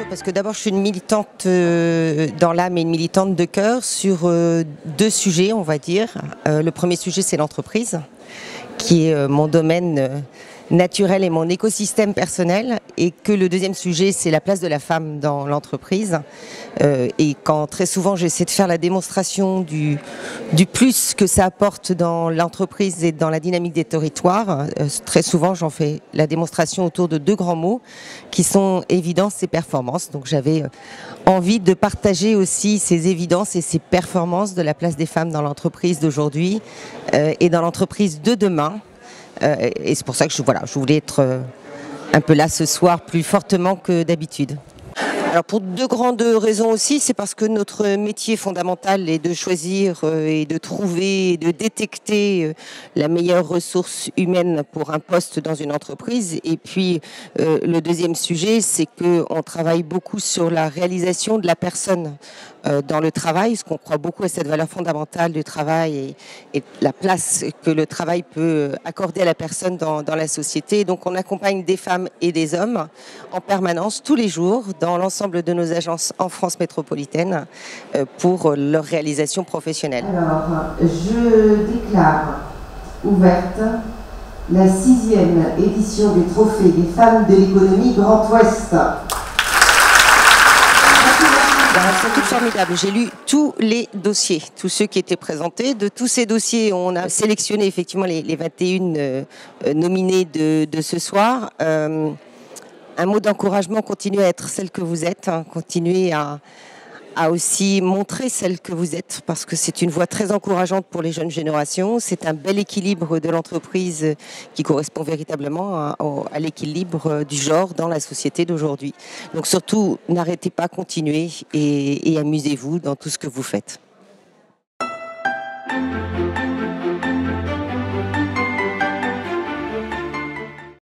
Parce que d'abord, je suis une militante dans l'âme et une militante de cœur sur deux sujets, on va dire. Le premier sujet, c'est l'entreprise, qui est mon domaine naturel et mon écosystème personnel, et que le deuxième sujet, c'est la place de la femme dans l'entreprise. Et quand très souvent j'essaie de faire la démonstration du plus que ça apporte dans l'entreprise et dans la dynamique des territoires, très souvent j'en fais la démonstration autour de deux grands mots qui sont évidence et performance. Donc j'avais envie de partager aussi ces évidences et ces performances de la place des femmes dans l'entreprise d'aujourd'hui et dans l'entreprise de demain. Et c'est pour ça que je voulais être un peu là ce soir plus fortement que d'habitude. Alors pour deux grandes raisons aussi, c'est parce que notre métier fondamental est de choisir et de trouver et de détecter la meilleure ressource humaine pour un poste dans une entreprise. Et puis le deuxième sujet, c'est qu'on travaille beaucoup sur la réalisation de la personne dans le travail, parce qu'on croit beaucoup à cette valeur fondamentale du travail et la place que le travail peut accorder à la personne dans la société. Donc on accompagne des femmes et des hommes en permanence, tous les jours, dans l'ensemble de nos agences en France métropolitaine pour leur réalisation professionnelle. Alors, je déclare ouverte la 6e édition du Trophée des femmes de l'économie Grand Ouest. C'est tout formidable. J'ai lu tous les dossiers, tous ceux qui étaient présentés. De tous ces dossiers, on a sélectionné effectivement les 21 nominés de ce soir. Un mot d'encouragement, continuez à être celle que vous êtes, hein, continuez à aussi montrer celle que vous êtes, parce que c'est une voie très encourageante pour les jeunes générations. C'est un bel équilibre de l'entreprise qui correspond véritablement à l'équilibre du genre dans la société d'aujourd'hui. Donc surtout, n'arrêtez pas, continuez et amusez-vous dans tout ce que vous faites.